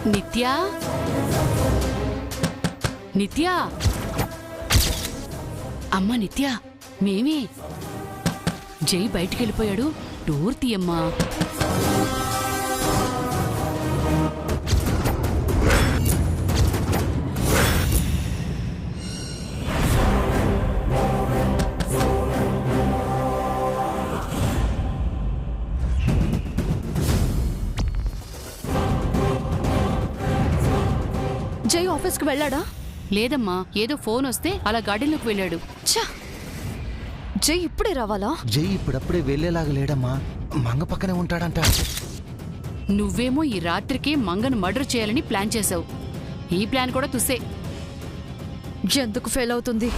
నిత్యా నిత్యా అమ్మా నిత్యా మేమే జై బయటికెళ్ళిపోయాడు డోర్ తీయమ్మా జై ఆఫీస్కి వెళ్ళాడా? లేదమ్మా ఏదో ఫోన్ వస్తే అలా గార్డెన్లోకి వెళ్ళాడు. జై ఇప్పుడే రావాలా? జై ఇప్పుడప్పుడే వెళ్లేలాగా లేడమ్మా, మంగ పక్కనే ఉంటాడంట. నువ్వేమో ఈ రాత్రికి మంగను మర్డర్ చేయాలని ప్లాన్ చేశావు. ఈ ప్లాన్ కూడా తుసే. ఎందుకు ఫెయిల్ అవుతుంది?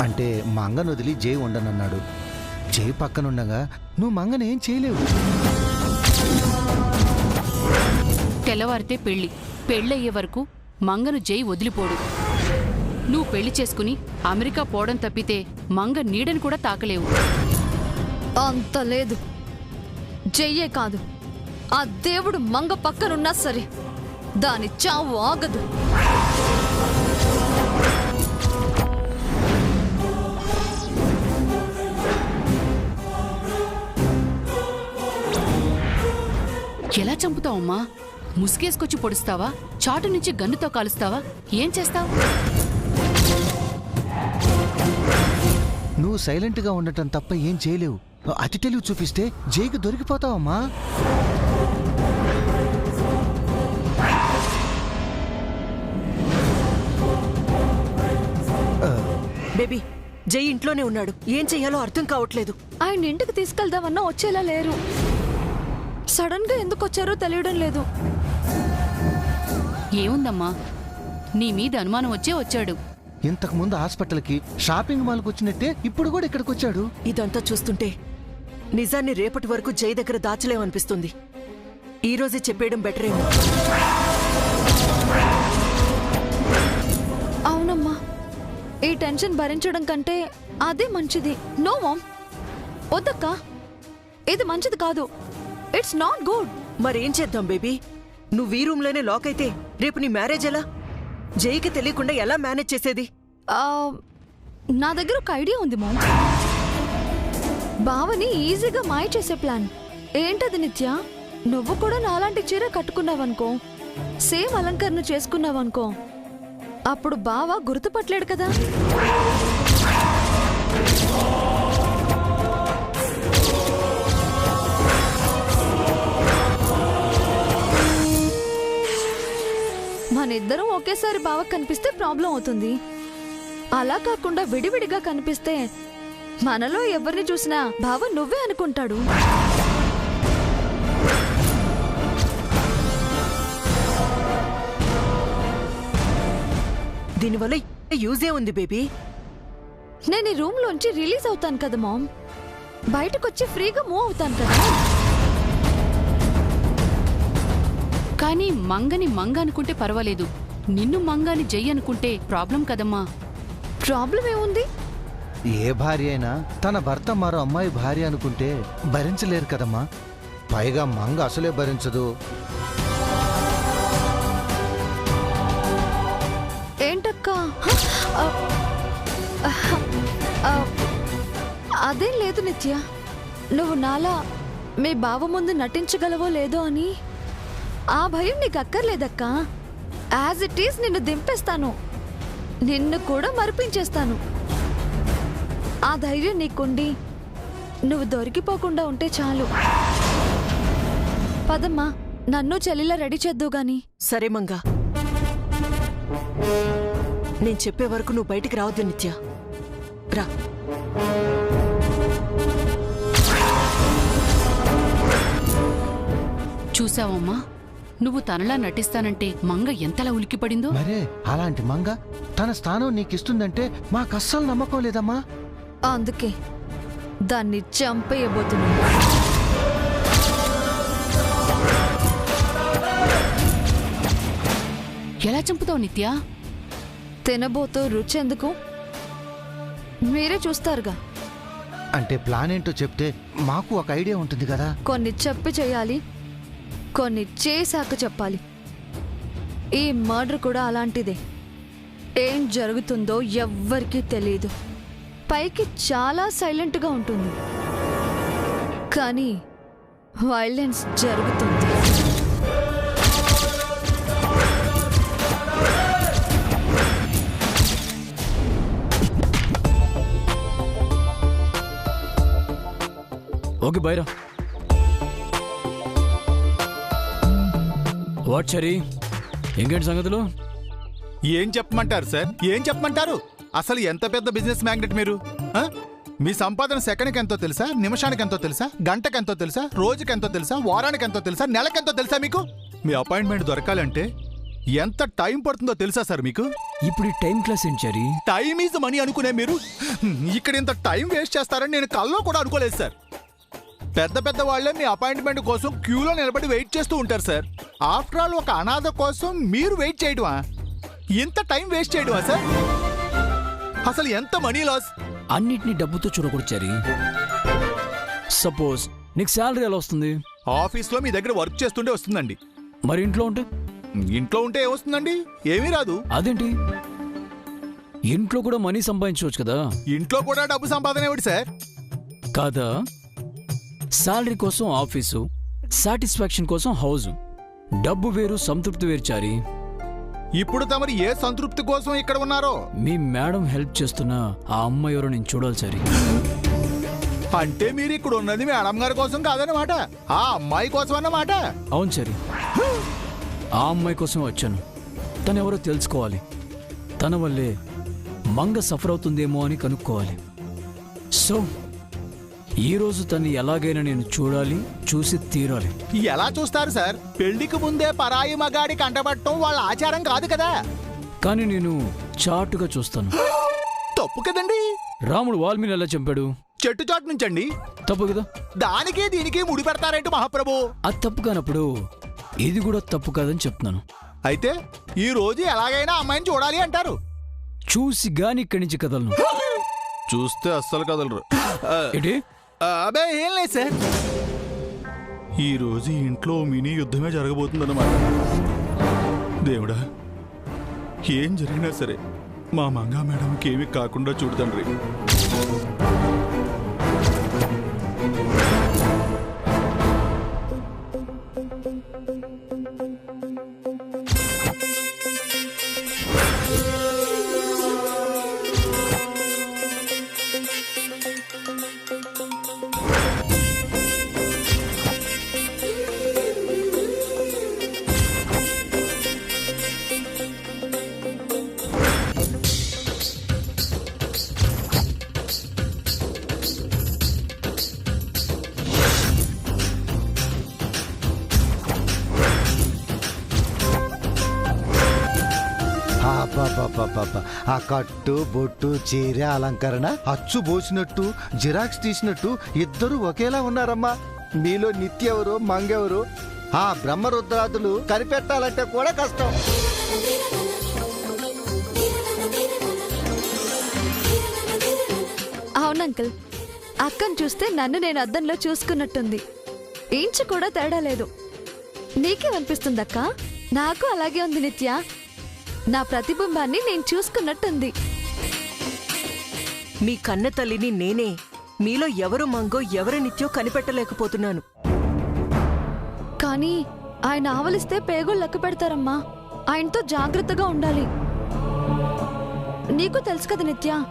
అంటే మంగను వదిలి జై ఉండనన్నాడు. జై పక్కనుండగా నువ్వు మంగను ఏం చేయలేవు. తెల్లవారితే పెళ్ళయ్యే వరకు మంగను జై వదిలిపోడు. నువ్వు పెళ్లి చేసుకుని అమెరికా పోవడం తప్పితే మంగ నీడని కూడా తాకలేవు. అంత లేదు. జయ్యే కాదు, ఆ దేవుడు మంగ పక్కనున్నా సరే దాని చావు ఆగదు. ఎలా చంపుతావమ్మా? ముసుగేసుకొచ్చి పొడుస్తావా? చాటు నుంచి గన్నుతో కాలుస్తావా? ఏం చేస్తావు? నువ్వు సైలెంట్గా ఉండటం తప్ప ఏం చేయలేవు. అతి తెలివి చూపిస్తే జైకి దొరికిపోతావమ్మా. బేబీ, జై ఇంట్లోనే ఉన్నాడు. ఏం చెయ్యాలో అర్థం కావట్లేదు. ఆయన ఇంటికి తీసుకెళ్దామన్నా వచ్చేలా లేరు. సడన్ గా ఎందుకు వచ్చారో తెలియడం లేదు. ఏముందమ్మా, నీ మీద అనుమానం వచ్చే వచ్చాడు. ఇంతకు ముందు హాస్పిటల్కి, షాపింగ్ మాల్కి వచ్చినట్టే ఇప్పుడు కూడా ఇక్కడికి వచ్చాడు. ఇదంతా చూస్తుంటే నిజాన్ని రేపటి వరకు జై దగ్గర దాచలేమనిపిస్తుంది. ఈ రోజే చెప్పేయడం బెటరేమో. అవునమ్మా, ఈ టెన్షన్ భరించడం కంటే అదే మంచిది. నో మామ్, వద్దక్క, ఇది మంచిది కాదు. It's not good. మరేం చేద్దాం బేబీ? నువ్వు ఈ రూమ్లోనే లాక్ అయితే రేపు నీ మ్యారేజ్ ఎలా? జైకి తెలియకుండా ఎలా మేనేజ్ చేసేది? నా దగ్గర ఒక ఐడియా ఉంది మామ్. బావని ఈజీగా మాయ చేసే ప్లాన్. ఏంటది నిత్య? నువ్వు కూడా నాలాంటి చీర కట్టుకున్నావనుకో, సేమ్ అలంకరణ చేసుకున్నావనుకో, అప్పుడు బావ గుర్తుపట్టలేడు కదా. మనిద్దరం ఒకేసారి బావ కనిపిస్తే ప్రాబ్లం అవుతుంది. అలా కాకుండా విడివిడిగా కనిపిస్తే మనలో ఎవరిని చూసినా బావ నువ్వే అనుకుంటాడు. దీనివల్ల యూజే ఉంది బేబీ. నేను ఈ రూమ్ లోంచి రిలీజ్ అవుతాను కదా మామ్, బయటకొచ్చి ఫ్రీగా మూవ్ అవుతాను కదా. కానీ మంగని మంగ అనుకుంటే పర్వాలేదు, నిన్ను మంగాని జై అనుకుంటే ప్రాబ్లం కదమ్మా. ప్రాబ్లం ఏముంది? ఏ భార్య అయినా తన భర్త మరో అమ్మాయి భార్య అనుకుంటే భరించలేరు కదమ్మా. పైగా మంగ అసలే భరించదు. ఏంటక్క? అదేం లేదు నిత్య, నువ్వు నాలా మీ బావ ముందు నటించగలవో లేదో అని. ఆ భయం నీకు అక్కర్లేదక్క. యాజ్ ఇట్ ఈస్ నిన్ను దింపేస్తాను, నిన్ను కూడా మరిపించేస్తాను. ఆ ధైర్యం నీకుండి నువ్వు దొరికిపోకుండా ఉంటే చాలు. పదమ్మా, నన్ను చెల్లిలా రెడీ చేద్దు గాని. సరే మంగా, నేను చెప్పే వరకు నువ్వు బయటికి రావద్దు నిత్య. రా. చూసావమ్మా, నువ్వు తనలా నటిస్తానంటే మంగ ఎంతలా ఉలిక్కిపడిందో. మరే అలాంటి మంగ తన స్థానం నీకిస్తుందంటే మాకస్సలు నమ్మకం లేదమ్మా. అందుకే దాన్ని చంపేయబోతున్నాను. ఎలా చంపుతావు నిత్య? తినబోతూ రుచెందుకు మీరే చూస్తారుగా. అంటే ప్లాన్ ఏంటో చెప్తే మాకు ఒక ఐడియా ఉంటుంది కదా. కొన్ని చెప్పి చేయాలి, కొన్ని చేశాక చెప్పాలి. ఈ మర్డర్ కూడా అలాంటిదే. ఏం జరుగుతుందో ఎవ్వరికీ తెలియదు. పైకి చాలా సైలెంట్గా ఉంటుంది, కానీ వైలెన్స్ జరుగుతుంది. ఓకే బైరా. వాట్ చరీ, ఇంకేంటి సంగతులు? ఏం చెప్పమంటారు సార్, ఏం చెప్పమంటారు? అసలు ఎంత పెద్ద బిజినెస్ మ్యాగ్నెట్ మీరు? ఆ? మీ సంపాదన సెకండ్కి ఎంతో తెలుసా, నిమిషానికి ఎంతో తెలుసా, గంటకి ఎంతో తెలుసా, రోజుకి ఎంతో తెలుసా, వారానికి ఎంతో తెలుసా, నెలకెంతో తెలుసా మీకు? మీ అపాయింట్మెంట్ దొరకాలంటే ఎంత టైం పడుతుందో తెలుసా సార్ మీకు? ఇప్పుడు ఈ టైం క్లాస్ ఏంటి చరీ? టైం ఈజ్ మనీ అనుకునే మీరు ఇక్కడ ఇంత టైం వేస్ట్ చేస్తారని నేను కల్లో కూడా అనుకోలేదు సార్. పెద్ద పెద్ద వాళ్ళే మీ అపాయింట్మెంట్ కోసం క్యూలో నిలబడి వెయిట్ చేస్తూ ఉంటారు సార్. ఆఫ్టర్ ఆల్ ఒక అనాథ కోసం మీరు వెయిట్ చేయడమా? ఇంత టైం వేస్ట్ చేయడమా సార్? అసలు ఎంత మనీ లాస్? అన్నిటినీ డబ్బుతో చూడకూడదు చరీ. సపోజ్ నీకు శాలరీ ఎలా వస్తుంది? ఆఫీస్లో మీ దగ్గర వర్క్ చేస్తుంటే వస్తుందండి. మరి ఇంట్లో ఉంటే? ఇంట్లో ఉంటే ఏమొస్తుందండి? ఏమీ రాదు. అదేంటి, ఇంట్లో కూడా మనీ సంపాదించవచ్చు కదా. ఇంట్లో కూడా డబ్బు సంపాదన ఏమిటి సార్? కాదా, శాలరీ కోసం ఆఫీసు, సాటిస్ఫాక్షన్ కోసం హౌస్. డబ్బు వేరు, సంతృప్తి వేరు చారీ. ఇప్పుడు తమరు ఏ సంతృప్తి కోసం ఇక్కడ ఉన్నారో? మీ మేడం హెల్ప్ చేస్తున్న ఆ అమ్మాయి ఎవరో నేను చూడాలి చారీ. అంటే మీరు ఇక్కడ ఉన్నది మేడం గారి కోసం కాదన్నమాట, ఆ అమ్మాయి కోసం అన్నమాట. అవును చారీ, ఆ అమ్మాయి కోసం వచ్చాను. తను ఎవరో తెలుసుకోవాలి. తన వల్లే మంగ సఫర్ అవుతుందేమో అని కనుక్కోవాలి. సో ఈరోజు తను ఎలాగైనా నేను చూడాలి, చూసి తీరాలి. ఎలా చూస్తారు సార్? పెళ్లికి ముందే పరాయి మగాడి కంటపడటం వాళ్ళ ఆచారం కాదు కదా. కానీ నేను చాటుగా చూస్తాను. తప్పు కదండి. రాముడు వాల్మీని ఎలా చంపాడు? చెట్టు చాటు నుంచండి. తప్పు కదా. దానికి దీనికి ముడి పెడతారేంటి మహాప్రభు? అది తప్పు కానప్పుడు ఇది కూడా తప్పు కాదని చెప్తున్నాను. అయితే ఈ రోజు ఎలాగైనా అమ్మాయిని చూడాలి అంటారు. చూసి గాని ఇక్కడి నుంచి కదలను. చూస్తే అస్సలు కదలరు. ఏంటి? అబే ఏం లేదు సార్, ఈ రోజు ఇంట్లో మినీ యుద్ధమే జరగబోతుందన్నమాట. దేవుడా, ఏం జరిగినా సరే మా మంగా మేడంకి ఏమీ కాకుండా చూడతండ్రి. ఆ కట్టు బొట్టు చీర అలంకరణ అచ్చు పోసినట్టు జిరాక్స్ తీసినట్టు ఇద్దరు ఒకేలా ఉన్నారమ్మా. మీలో నిత్యెవరు మంగెవరు? ఆ బ్రహ్మరుద్రాదులు కనిపెట్టాలంటే కూడా కష్టం. అవును అంకుల్, అక్కను చూస్తే నన్ను నేను అద్దంలో చూసుకున్నట్టుంది. ఇంచు కూడా తేడా లేదు. నీకేమనిపిస్తుందక్క? నాకు అలాగే ఉంది నిత్య. నా ప్రతిబింబాన్ని నేను చూసుకున్నట్టుంది. మీ కన్న తల్లిని నేనే. మీలో ఎవరు మంగో ఎవరు నిత్యో కనిపెట్టలేకపోతున్నాను. కానీ ఆయన ఆవలిస్తే పేగులు లెక్క పెడతారమ్మా. ఆయనతో జాగ్రత్తగా ఉండాలి. నీకు తెలుసు కదా నిత్య,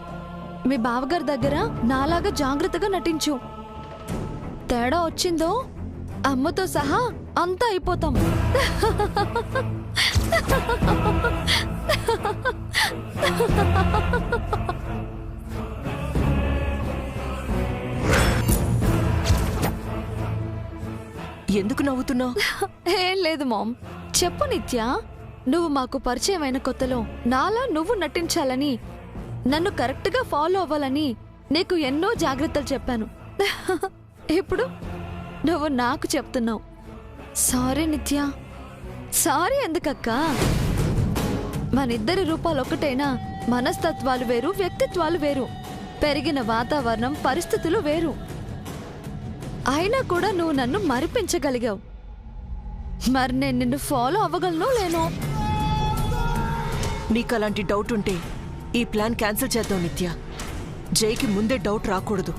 మీ బావగారి దగ్గర నాలాగా జాగ్రత్తగా నటించు. తేడా వచ్చిందో అమ్మతో సహా అంతా అయిపోతాం. ఎందుకు నవ్వుతున్నావు? ఏం లేదు మామ్. చెప్పు నిత్య, నువ్వు మాకు పరిచయమైన కొత్తలో నాలా నువ్వు నటించాలని, నన్ను కరెక్ట్గా ఫాలో అవ్వాలని నీకు ఎన్నో జాగ్రత్తలు చెప్పాను. ఇప్పుడు నువ్వు నాకు చెప్తున్నావు. సారీ నిత్య. సారీ ఎందుకక్కా? మనిద్దరి రూపాలు ఒకటైనా మనస్తత్వాలు వేరు, వ్యక్తిత్వాలు వేరు, పెరిగిన వాతావరణం, పరిస్థితులు వేరు. అయినా కూడా నువ్వు నన్ను మరిపించగలిగావు. మరి నేను నిన్ను ఫాలో అవ్వగలను లేను? నీకు అలాంటి డౌట్ ఉంటే ఈ ప్లాన్ క్యాన్సిల్ చేద్దాం నిత్య. జైకి ముందే డౌట్ రాకూడదు.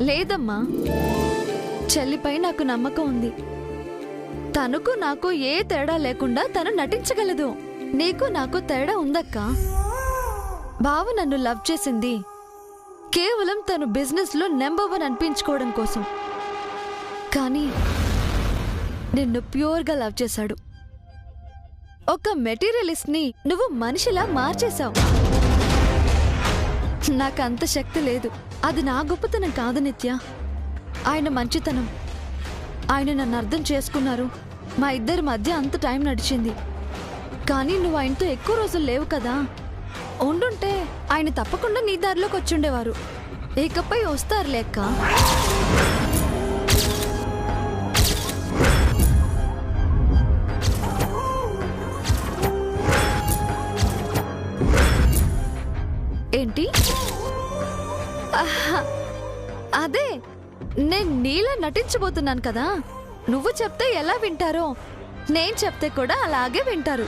లేదమ్మా, చెల్లిపై నాకు నమ్మకం ఉంది. తనకు నాకు ఏ తేడా లేకుండా తను నటించగలదు. నీకు నాకు తేడా ఉందక్క. బావ నన్ను లవ్ చేసింది కేవలం తను బిజినెస్లో నెంబర్ 1 అనిపించుకోవడం కోసం. కానీ నిన్ను ప్యూర్గా లవ్ చేశాడు. ఒక మెటీరియలిస్ట్ని నువ్వు మనిషిలా మార్చేశావు. నాకంత శక్తి లేదు. అది నా గొప్పతనం కాదు నిత్య, ఆయన మంచితనం. ఆయన నన్ను అర్థం చేసుకున్నారు. మా ఇద్దరి మధ్య అంత టైం నడిచింది. కానీ నువ్వు ఆయనతో ఎక్కువ రోజులు లేవు కదా. ఉండుంటే ఆయన తప్పకుండా నీ దారిలోకి వచ్చుండేవారు. ఇకపై వస్తారు లెక్క. ఏంటి? అదే, నేను నీలా నటించబోతున్నాను కదా. నువ్వు చెప్తే ఎలా వింటారో నేను చెప్తే కూడా అలాగే వింటారు.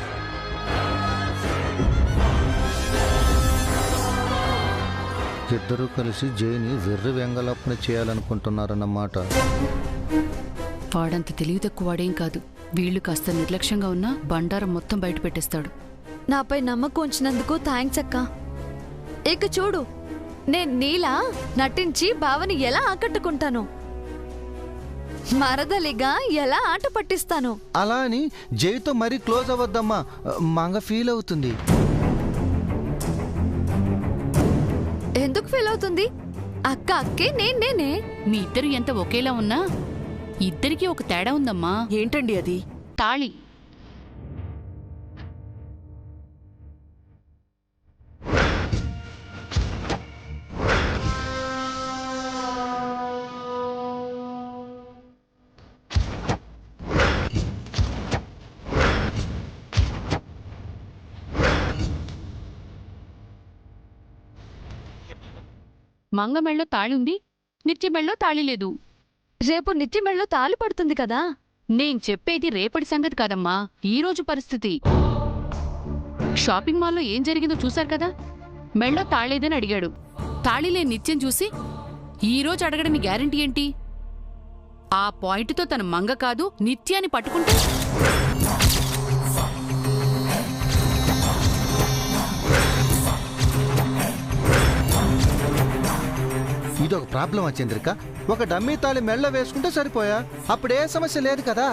ఇద్దరూ కలిసి జైని వెర్రి వెంగళప్పన చేయాలనుకుంటున్నారన్నమాట. వాడంత తెలివి తక్కువ వాడేం కాదు. వీళ్ళు కాస్త నిర్లక్ష్యంగా ఉన్నా బండారం మొత్తం బయట పెట్టేస్తాడు. నాపై నమ్మకం ఉంచినందుకు థ్యాంక్స్ అక్క. ఇక చూడు, నేను నీలా నటించి బావని ఎలా ఆకట్టుకుంటాను, మరదలిగా ఎలా ఆట పట్టిస్తాను. అలా అని జైతో మరీ క్లోజ్ అవ్వద్దమ్మా, మంగ ఫీల్ అవుతుంది. ఎందుకు ఫీల్ అవుతుంది? అక్క అక్కే, నేనే. మీ ఇద్దరు ఎంత ఒకేలా ఉన్నా ఇద్దరికీ ఒక తేడా ఉందమ్మా. ఏంటండి అది? తాళి. మంగ మెళ్ళో తాళి ఉంది, నిత్య మెళ్ళో తాళి లేదు. రేపు నిత్య మెళ్ళో తాళి పడుతుంది కదా. నేను చెప్పేది రేపటి సంగతి కాదమ్మా, ఈ రోజు పరిస్థితి. షాపింగ్ మాల్లో ఏం జరిగిందో చూశారు కదా. మెళ్ళో తాళేదని అడిగాడు. తాళిలే నిత్యం చూసి ఈ రోజు అడగడని గ్యారంటీ ఏంటి? ఆ పాయింట్తో తన మంగ కాదు నిత్యాన్ని పట్టుకుంటే ఇదొక ప్రాబ్లమా చంద్రిక? ఒక డమ్మీ తాళి మెళ్ళ వేసుకుంటే సరిపోయా, అప్పుడే సమస్య లేదు కదా.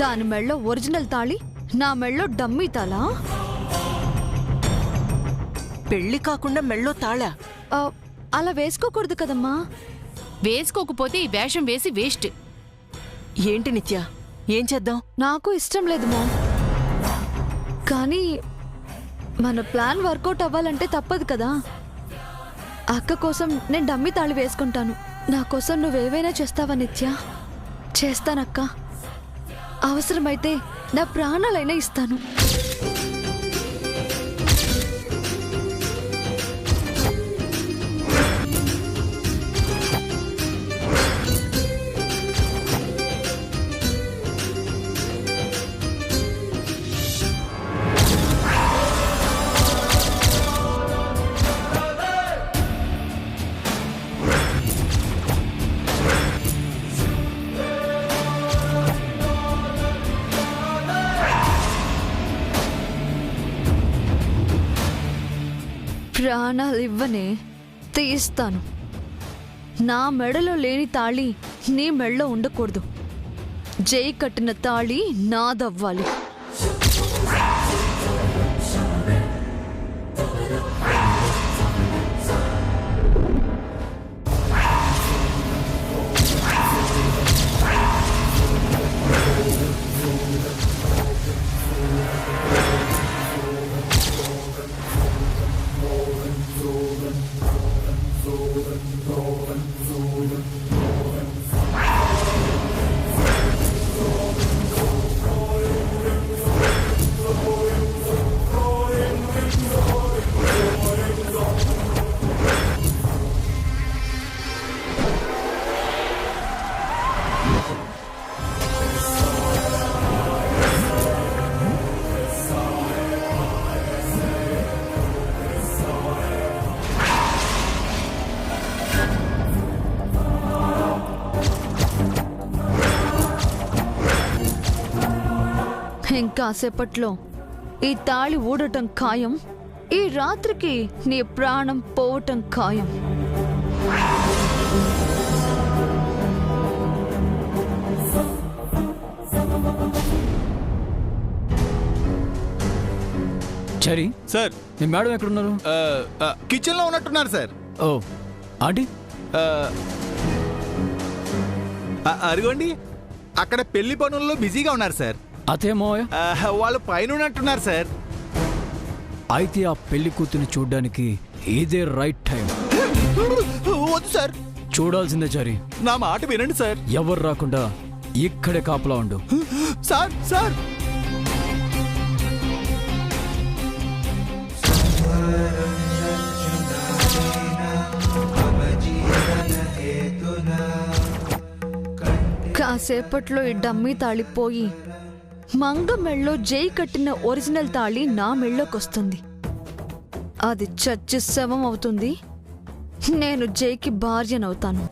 దాని మెళ్ళో ఒరిజినల్ తాళి, నా మెళ్ళో డమ్మీ తాళా? పెళ్లి కాకుండా మెళ్ళో తాళా? అలా వేసుకోకూడదు కదమ్మా. వేసుకోకపోతే ఈ వేషం వేసి వేస్ట్. ఏంటి నిత్య, ఏం చేద్దాం? నాకు ఇష్టం లేదు మా. కానీ మన ప్లాన్ వర్కౌట్ అవ్వాలంటే తప్పదు కదా. అక్క కోసం నేను డమ్మి తాళి వేసుకుంటాను. నా కోసం నువ్వేవైనా చేస్తావా నిత్య? చేస్తానక్క. అవసరమైతే నా ప్రాణాలైనా ఇస్తాను. ప్రాణాలు ఇవ్వనే, తీస్తాను. నా మెడలో లేని తాళి నీ మెడలో ఉండకూడదు. జై కట్టిన తాళి నాదవ్వాలి. ఇంకాసేపట్లో ఈ తాళి ఊడటం ఖాయం. ఈ రాత్రికి నీ ప్రాణం పోవటం ఖాయం. చరి సార్ మీ మేడం ఎక్కడున్నారు? కిచెన్ లో ఉన్నట్టున్నారు సార్. ఓ ఆంటీ అదిగోండి అక్కడ పెళ్లి పనుల్లో బిజీగా ఉన్నారు సార్. అతే మావయ్య వాళ్ళు పైన ఉన్నట్టున్నారు సార్. అయితే ఆ పెళ్లి కూతుని చూడ్డానికి ఇదే రైట్ టైం. వద్దు సార్, చూడాల్సిందే చరి. నా మాట వినండి సార్. ఎవరు రాకుండా ఇక్కడే కాపలా ఉండు. సార్ సార్ కాసేపట్లో ఈ డమ్మీ తాళిపోయి మంగ మెళ్ళో జై కట్టిన ఒరిజినల్ తాళి నా మెళ్ళోకొస్తుంది. అది చచ్చి శవం అవుతుంది. నేను జైకి భార్యనవుతాను.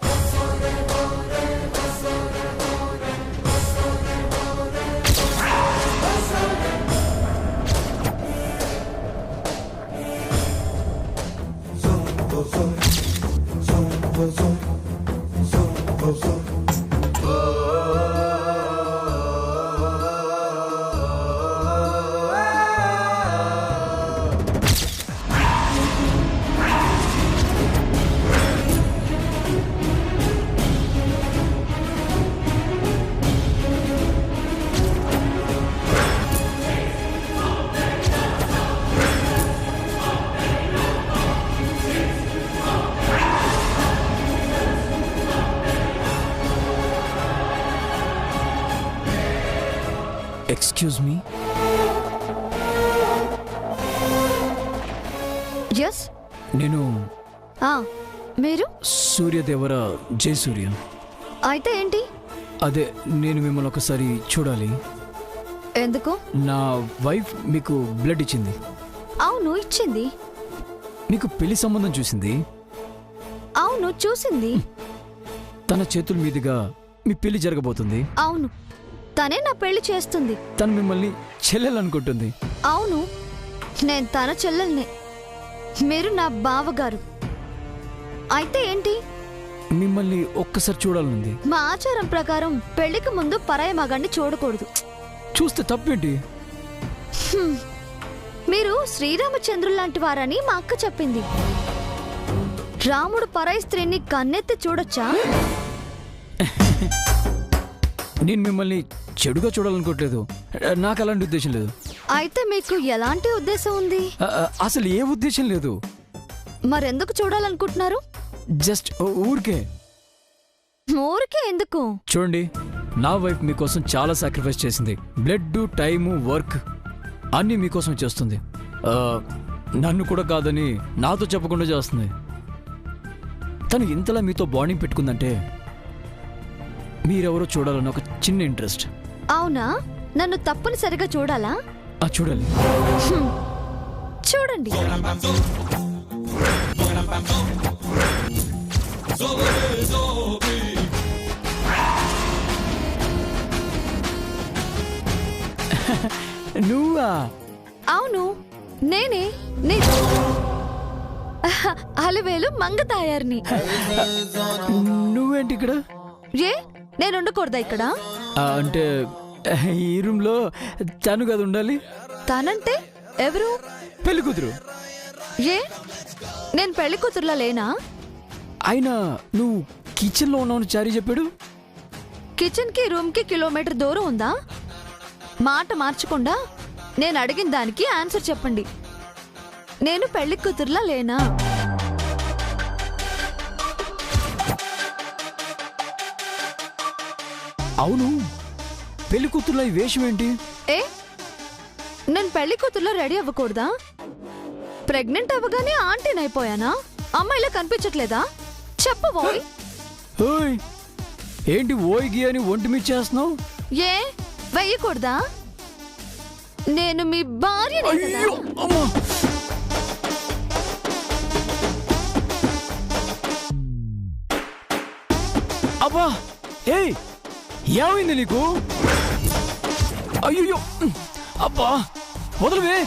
Excuse me. ఎస్, నేను మీరు సూర్యదేవర జయసూర్య. అయితే ఏంటి? అదే నేను మిమ్మల్ని ఒకసారి చూడాలి. ఎందుకు? నా వైఫ్ మీకు బ్లడ్ ఇచ్చింది. అవును, ఇచ్చింది. మీకు పెళ్లి సంబంధం చూసింది. అవును, చూసింది. తన చేతుల మీదుగా మీ పెళ్లి జరగబోతుంది. అవును, తనే నా పెళ్లి చేస్తుంది. తను మిమ్మల్ని చెల్లెలనుకుంటుంది. అవును, నేను తన చెల్లెల్నే. మీరు నా బావగారు. అయితే ఏంటి? మిమ్మల్ని ఒక్కసారి చూడాలనుంది. మా ఆచారం ప్రకారం పెళ్లికి ముందు పరాయి మగాన్ని చూడకూడదు. చూస్తే తప్పేంటి? మీరు శ్రీరామచంద్రులాంటి వారని మా అక్క చెప్పింది. రాముడు పరాయి స్త్రీని కన్నెత్తి చూడొచ్చా? నేను మిమ్మల్ని చెడుగా చూడాలనుకోవట్లేదు. నాకు అలాంటి ఉద్దేశం లేదు. అయితే మీకు ఎలాంటి ఉద్దేశం ఉంది? అసలు ఏ ఉద్దేశం లేదు. మరెందుకు చూడాలనుకుంటున్నారు? జస్ట్ ఊరికే. ఊరికే ఎందుకు? చూడండి, నా వైఫ్ మీకోసం చాలా సాక్రిఫైస్ చేసింది. బ్లడ్, టైము, వర్క్ అన్నీ మీకోసం చేస్తుంది. నన్ను కూడా కాదని నాతో చెప్పకుండా చేస్తుంది. తను ఇంతలా మీతో బాండింగ్ పెట్టుకుందంటే మీరెవరో చూడాలని ఒక చిన్న ఇంట్రెస్ట్. అవునా? నన్ను తప్పనిసరిగా చూడాలా? చూడాలి. చూడండి. నువ్వా? అవును, నేనే. అలవేలు మంగతాయారిని. నువ్వేంటి ఇక్కడ? ఏ, నేను ఉండకూడదా ఇక్కడ? అంటే ఈ రూమ్ లో తను కదా ఉండాలి. తనంటే ఎవరు? పెళ్లి కూతురు. ఏ, నేను పెళ్లి కూతురులా లేనా? అయినా నువ్వు కిచెన్ లో ఉన్నావు చారీ చెప్పాడు. కిచెన్ కి రూమ్ కి కిలోమీటర్ దూరం ఉందా? మాట మార్చకుండా నేను అడిగిన దానికి ఆన్సర్ చెప్పండి. నేను పెళ్లి కూతురులా లేనా? అవును, పెళ్లి కూతురులో ఈ వేషం ఏంటి? ఏ, నేను పెళ్లి కూతురులో రెడీ అవ్వకూడదా? ప్రెగ్నెంట్ అవ్వగానే ఆంటీని అయిపోయానా? అమ్మాయిలా కనిపించట్లేదా? చెప్పబోయ్. ఓయ్, ఏంటి ఓయిగి అని ఒంటి మీద చేస్తున్నావు? ఏ, వెయ్యకూడదా? నేను మీ భార్య. అబ్బా, ఏయ్ ఏమైంది నీకు? అయ్యో, అబ్బా వదలవే